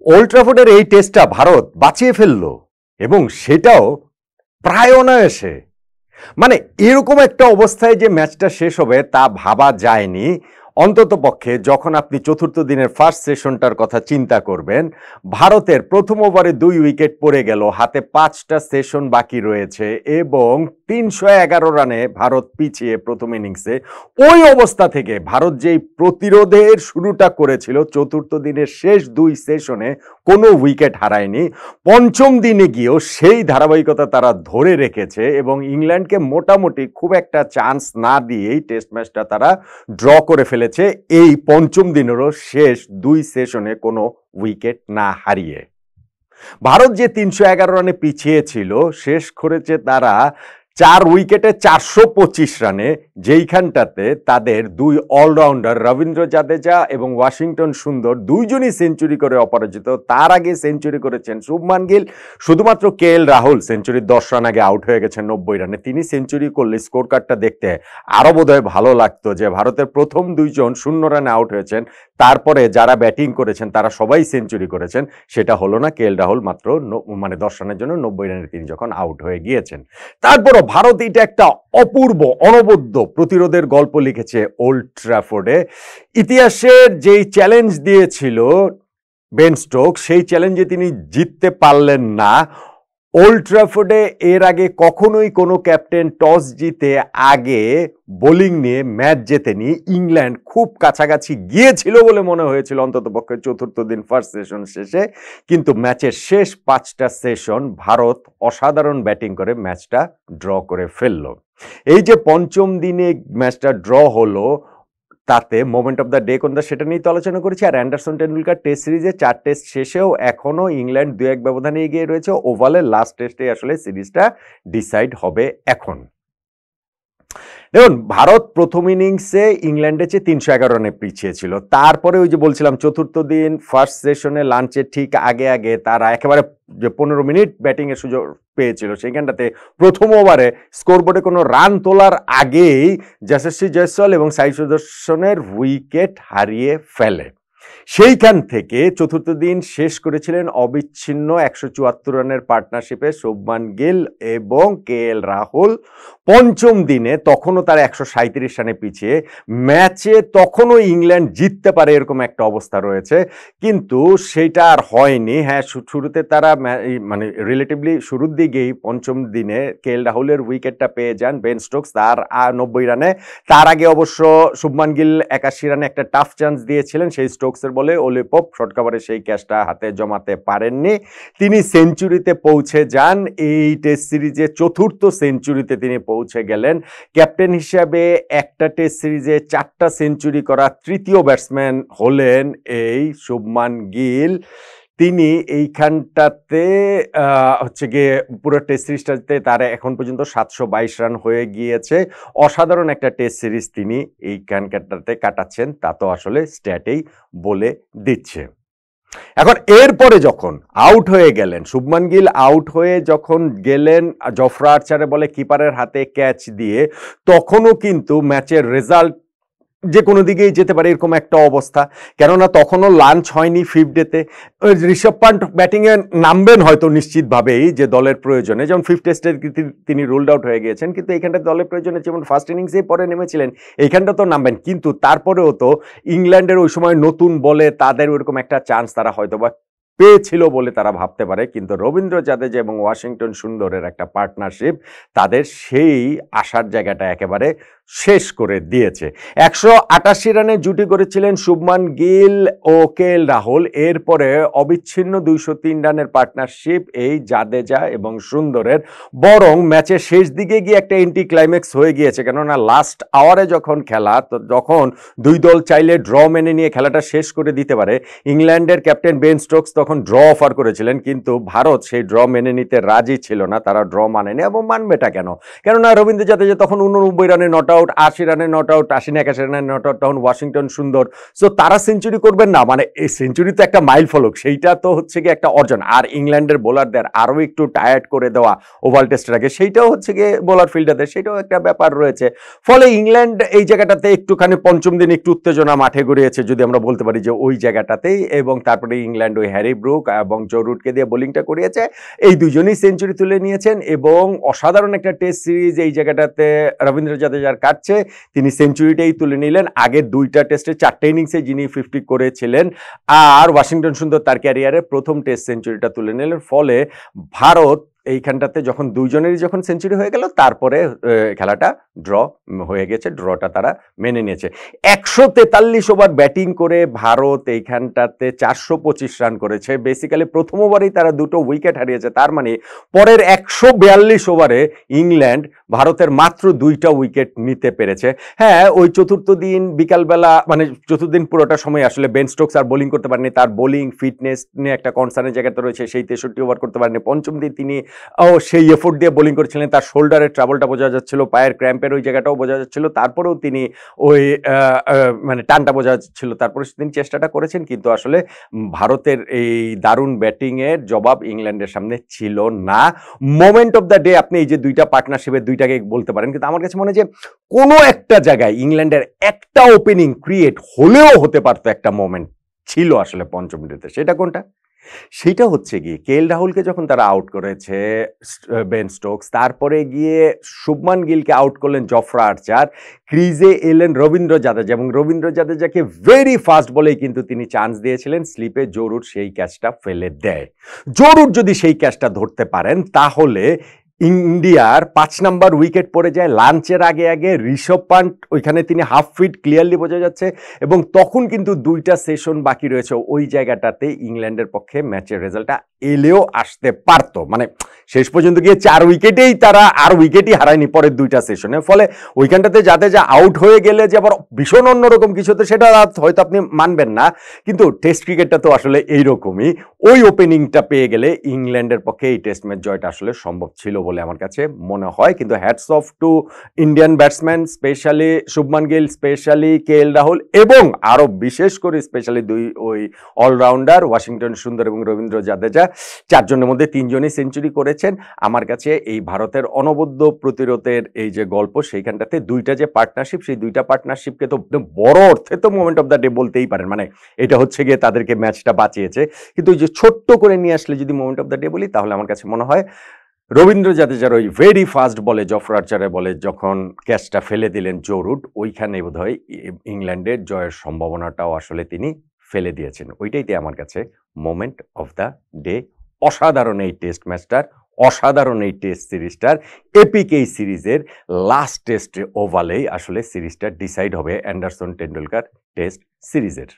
Old ট্রাফোর্ডের এই টেস্টটা ভারত বাঁচিয়ে ফেলল এবং সেটাও প্রায় অনায়াসে। মানে এরকম একটা অবস্থায় যে ম্যাচটা শেষ হবে তা ভাবা যায়নি। অন্তত পক্ষে যখন আপনি চতুর্থ দিনের ফার্স্ট সেশনটার কথা চিন্তা করবেন, ভারতের প্রথম ওভারে 2 উইকেট পড়ে গেল, হাতে 5টা সেশন বাকি রয়েছে এবং 311 রানে ভারত পিছিয়ে প্রথম ইনিংসে। ওই অবস্থা থেকে ভারত যেই প্রতিরোধের শুরুটা করেছিল চতুর্থ দিনের শেষ 2 সেশনে কোনো উইকেট হারায়নি। পঞ্চম দিনে গিয়েও সেই ধারাবাহিকতা তারা ধরে রেখেছে এবং ইংল্যান্ডকে মোটামুটি খুব একটা চান্স না দিয়েই টেস্ট ম্যাচটা তারা ড্র করে ফেলেছে, এই পঞ্চম দিনেরও শেষ 2 সেশনে কোনো উইকেট না হারিয়ে। ভারত যে 311 রানে পিছিয়ে ছিল, শেষ করেছে তারা 4 উইকেটে 425 রানে, যেইখানটাতে তাদের 2 অলরাউন্ডার রবীন্দ্র জাদেজা এবং ওয়াশিংটন সুন্দর দুইজনই সেঞ্চুরি করে অপরাজিত। তার আগে সেঞ্চুরি করেছেন শুভমান গিল, শুধুমাত্র কেএল রাহুল সেঞ্চুরির 10 রান আগে আউট হয়ে গেছেন 90 রানে। তিনি সেঞ্চুরি করলে স্কোর কার্ডটা দেখতে আরও বোধহয় ভালো লাগতো যে ভারতের প্রথম 2 জন 0 রানে আউট হয়েছেন, তারপরে যারা ব্যাটিং করেছেন তারা সবাই সেঞ্চুরি করেছেন। সেটা হলো না, কেএল রাহুল মাত্র 10 রানের জন্য 90 রানে তিনি যখন আউট হয়ে গিয়েছেন। তারপরও ভারত এটা একটা অপূর্ব অনবদ্য প্রতিরোধের গল্প লিখেছে ওল্ড ট্র্যাফোর্ডে। ইতিহাসের যেই চ্যালেঞ্জ দিয়েছিল বেন স্টোকস, সেই চ্যালেঞ্জে তিনি জিততে পারলেন না। ওল্ড ট্র্যাফোর্ডে এর আগে কখনোই কোনো ক্যাপ্টেন টস জিতে আগে বোলিং নিয়ে ম্যাচ জেতেনি। ইংল্যান্ড খুব কাছাকাছি গিয়েছিল বলে মনে হয়েছিল অন্তত পক্ষে চতুর্থ দিন ফার্স্ট সেশন শেষে, কিন্তু ম্যাচের শেষ 5টা সেশন ভারত অসাধারণ ব্যাটিং করে ম্যাচটা ড্র করে ফেলল। এই যে পঞ্চম দিনে ম্যাচটা ড্র হলো, তাতে মোমেন্ট অফ দ্য ডে কোনটা সেটা নিয়ে তো আলোচনা করেছি। আর অ্যান্ডারসন টেন্ডুলকার টেস্ট সিরিজে 4 টেস্ট শেষেও এখনো ইংল্যান্ড 2-1 ব্যবধানে এগিয়ে রয়েছে। ওভালের লাস্ট টেস্টে আসলে সিরিজটা ডিসাইড হবে এখন। দেখুন, ভারত প্রথম ইনিংসে ইংল্যান্ডের চেয়ে 311 রানে পিছিয়ে ছিল। তারপরে ওই যে বলছিলাম চতুর্থ দিন ফার্স্ট সেশনে লাঞ্চের ঠিক আগে আগে তারা একেবারে যে 15 মিনিট ব্যাটিংয়ের সুযোগ পেয়েছিল, সেইখানটাতে প্রথম ওভারে স্কোরবোর্ডে কোনো রান তোলার আগেই যশস্বী জয়সওয়াল এবং সাই সুদর্শনের উইকেট হারিয়ে ফেলে। সেইখান থেকে চতুর্থ দিন শেষ করেছিলেন অবিচ্ছিন্ন 174 রানের পার্টনারশিপে শুভমান গিল এবং কেএল রাহুল। পঞ্চম দিনে তখনও তারা 137 রানে পিছিয়ে, ম্যাচে তখনও ইংল্যান্ড জিততে পারে এরকম একটা অবস্থা রয়েছে, কিন্তু সেটা আর হয়নি। হ্যাঁ, শুরুতে তারা মানে রিলেটিভলি শুরুর দিকেই পঞ্চম দিনে কেএল রাহুলের উইকেটটা পেয়ে যান বেন স্টোকস, তার 90 রানে। তার আগে অবশ্য শুভমান গিল 81 রানে একটা টাফ চান্স দিয়েছিলেন, সেই স্টোকসের বলে ওলি পোপ শর্ট কাভারে সেই ক্যাচটা হাতে জমাতে পারেননি। তিনি সেঞ্চুরিতে পৌঁছে যান, এই টেস্ট সিরিজে চতুর্থ সেঞ্চুরিতে তিনি পৌঁছে গেলেন। ক্যাপ্টেন হিসাবে একটা টেস্ট সিরিজে 4টা সেঞ্চুরি করা তৃতীয় ব্যাটসম্যান হলেন এই শুভমান গিল। তিনি এইখানটাতে হচ্ছে গিয়ে পুরো টেস্ট সিরিজটাতে তার এখন পর্যন্ত 722 রান হয়ে গিয়েছে। অসাধারণ একটা টেস্ট সিরিজ তিনি এইখানটাতে কাটাচ্ছেন, তা তো আসলে স্ট্যাটেই বলে দিচ্ছে। এখন এরপরে যখন আউট হয়ে গেলেন শুভমান গিল, আউট হয়ে যখন গেলেন জফরা আর্চারের বলে কিপারের হাতে ক্যাচ দিয়ে, তখনও কিন্তু ম্যাচের রেজাল্ট যে কোনো দিকেই যেতে পারে এরকম একটা অবস্থা, কেননা তখনও লাঞ্চ হয়নি 5th ডেতে। ঋষভ পান্ট ব্যাটিংয়ে নামবেন হয়তো নিশ্চিতভাবেই যে দলের প্রয়োজনে, যেমন 5th টেস্টে তিনি রুলড আউট হয়ে গিয়েছেন, কিন্তু এইখানটা দলের প্রয়োজনে যেমন ফার্স্ট ইনিংসেই পরে নেমেছিলেন, এইখানটা তো নামবেন। কিন্তু তারপরেও তো ইংল্যান্ডের ওই সময় নতুন বলে তাদের ওইরকম একটা চান্স তারা হয়তো বা পেয়েছিল বলে তারা ভাবতে পারে, কিন্তু রবীন্দ্র জাদেজা এবং ওয়াশিংটন সুন্দরের একটা পার্টনারশিপ তাদের সেই আশার জায়গাটা একেবারে শেষ করে দিয়েছে। 188 রানে জুটি করেছিলেন শুভমান গিল ও কেএল রাহুল। এরপরে অবিচ্ছিন্ন 203 রানের পার্টনারশিপ এই জাদেজা এবং সুন্দরের। বরং ম্যাচের শেষ দিকে গিয়ে একটা এন্টি ক্লাইম্যাক্স হয়ে গিয়েছে, কেননা লাস্ট আওয়ারে যখন খেলা, তো যখন দুই দল চাইলে ড্র মেনে নিয়ে খেলাটা শেষ করে দিতে পারে, ইংল্যান্ডের ক্যাপ্টেন বেন স্টোকস তখন ড্র অফার করেছিলেন, কিন্তু ভারত সেই ড্র মেনে নিতে রাজি ছিল না। তারা ড্র মানেনি এবং মানবেটা কেন, কেননা রবীন্দ্র জাদেজা তখন 89 রানে নট আউট আউট, ৮০ রানে নট আউট, ৮০ না ৮১ রানে নট আউট, তখন ওয়াশিংটন সুন্দর। সো তারা সেঞ্চুরি করবেন না, মানে এই সেঞ্চুরি তো একটা মাইল ফলক, সেইটা তো হচ্ছে গিয়ে একটা অর্জন। আর ইংল্যান্ডের বোলারদের আরও একটু টায়ার্ড করে দেওয়া ওভাল টেস্টের আগে, সেইটাও হচ্ছে গিয়ে বোলার ফিল্ডারদের, সেটাও একটা ব্যাপার রয়েছে। ফলে ইংল্যান্ড এই জায়গাটাতে একটুখানি পঞ্চম দিন একটু উত্তেজনা মাঠে গড়িয়েছে যদি আমরা বলতে পারি যে ওই জায়গাটাতেই। এবং তারপরে ইংল্যান্ড ওই হ্যারি ব্রুক এবং জো রুটকে দিয়ে বোলিংটা করিয়েছে, এই দুজনেই সেঞ্চুরি তুলে নিয়েছেন এবং অসাধারণ একটা টেস্ট সিরিজ এই জায়গাটাতে রবীন্দ্র জাদেজার কাটছে, তিনি সেঞ্চুরিটাই তুলে নিলেন। আগের দুইটা টেস্টে 4টে ইনিংসে যিনি 50 করেছিলেন, আর ওয়াশিংটন সুন্দর তার ক্যারিয়ারে প্রথম টেস্ট সেঞ্চুরিটা তুলে নিলেন। ফলে ভারত এইখানটাতে যখন দুইজনেরই যখন সেঞ্চুরি হয়ে গেল, তারপরে খেলাটা ড্র হয়ে গেছে, ড্রটা তারা মেনে নিয়েছে। 143 ওভার ব্যাটিং করে ভারত এইখানটাতে 425 রান করেছে। বেসিক্যালি প্রথম ওভারেই তারা দুটো উইকেট হারিয়েছে, তার মানে পরের 142 ওভারে ইংল্যান্ড ভারতের মাত্র 2টা উইকেট নিতে পেরেছে। হ্যাঁ, ওই চতুর্থ দিন বিকালবেলা, মানে চতুর্থ দিন পুরোটা সময় আসলে বেন স্টোকস আর বোলিং করতে পারেনি, তার বোলিং ফিটনেস নিয়ে একটা কনসার্নের জায়গাতে রয়েছে, সেই 63 ওভার করতে পারেনি। পঞ্চম দিন তিনি সেই এফোর্ট দিয়ে বোলিং করেছিলেন, তার শোল্ডারের ট্রাবলটা বোঝা যাচ্ছিল, পায়ের ক্র্যাম্পের ওই জায়গাটাও বোঝা যাচ্ছিল, তারপরেও তিনি ওই মানে টানটা বোঝা যাচ্ছিল, তারপরে তিনি চেষ্টাটা করেছেন, কিন্তু আসলে ভারতের এই দারুণ ব্যাটিংয়ের জবাব ইংল্যান্ডের সামনে ছিল না। মোমেন্ট অফ দ্য ডে আপনি এই যে দুইটা পার্টনারশিপের দুইটাকে বলতে পারেন, কিন্তু আমার কাছে মনে হয় যে কোনো একটা জায়গায় ইংল্যান্ডের একটা ওপেনিং ক্রিয়েট হলেও হতে পারতো, একটা মোমেন্ট ছিল আসলে পঞ্চম মিনিটে। সেটা কোনটা? সেইটা হচ্ছে গিয়ে কেএল রাহুলকে যখন তারা আউট করেছে বেন স্টোকস, তারপরে গিয়ে শুভমান গিলকে আউট করলেন জফরা আর্চার, ক্রিজে এলেন রবীন্দ্র জাদেজা, এবং রবীন্দ্র জাদেজাকে ভেরি ফাস্ট বলেই কিন্তু তিনি চান্স দিয়েছিলেন স্লিপে। জো রুট সেই ক্যাচটা ফেলে দেয়। জো রুট যদি সেই ক্যাচটা ধরতে পারেন, তাহলে ইন্ডিয়ার 5 নাম্বার উইকেট পড়ে যায় লাঞ্চের আগে আগে। ঋষভ পান্ট ওইখানে তিনি হাফ ফিট ক্লিয়ারলি বোঝা যাচ্ছে, এবং তখন কিন্তু 2টা সেশন বাকি রয়েছে। ওই জায়গাটাতে ইংল্যান্ডের পক্ষে ম্যাচের রেজাল্টটা এলেও আসতে পারতো, মানে শেষ পর্যন্ত গিয়ে 4 উইকেটেই তারা আর উইকেটই হারায়নি পরের 2টা সেশনে। ফলে ওইখানটাতে যাতে যা আউট হয়ে গেলে যে আবার ভীষণ অন্যরকম কিছু হতো, সেটা হয়তো আপনি মানবেন না, কিন্তু টেস্ট ক্রিকেটটা তো আসলে এইরকমই। ওই ওপেনিংটা পেয়ে গেলে ইংল্যান্ডের পক্ষে এই টেস্ট ম্যাচ জয়টা আসলে সম্ভব ছিল বলে আমার কাছে মনে হয়। কিন্তু hats off to Indian batsman, specially Shubman Gill, specially KL Rahul, এবং আরো বিশেষ করে স্পেশালি ওই অলরাউন্ডার ওয়াশিংটন সুন্দর এবং রবীন্দ্র জাদেজা, 4 জনের মধ্যে 3 জনই সেঞ্চুরি করেছেন। আমার কাছে এই ভারতের অনবদ্য প্রতিরোধের এই যে গল্প, সেইখানটাতে 2টা যে পার্টনারশিপ, সেই 2টা পার্টনারশিপকে তো বড় অর্থে তো মোমেন্ট অফ দ্য ডে বলতেই পারেন, মানে এটা হচ্ছে গিয়ে তাদেরকে ম্যাচটা বাঁচিয়েছে। কিন্তু ওই যে ছোট্ট করে নিয়ে আসলে যদি মোমেন্ট অফ দ্য ডে বলি, তাহলে আমার কাছে মনে হয় রবীন্দ্র জাদেজার ওই ভেরি ফাস্ট বলে, জফরা আর্চারের বলে যখন ক্যাচটা ফেলে দিলেন জো রুট, ওইখানে বোধহয় ইংল্যান্ডের জয়ের সম্ভাবনাটাও আসলে তিনি ফেলে দিয়েছেন। ওইটাইতে আমার কাছে মোমেন্ট অফ দ্য ডে। অসাধারণ এই টেস্ট ম্যাচটার, অসাধারণ এই টেস্ট সিরিজটার, এপিক এই সিরিজের লাস্ট টেস্ট ওভালেই আসলে সিরিজটা ডিসাইড হবে অ্যান্ডারসন টেন্ডুলকার টেস্ট সিরিজের।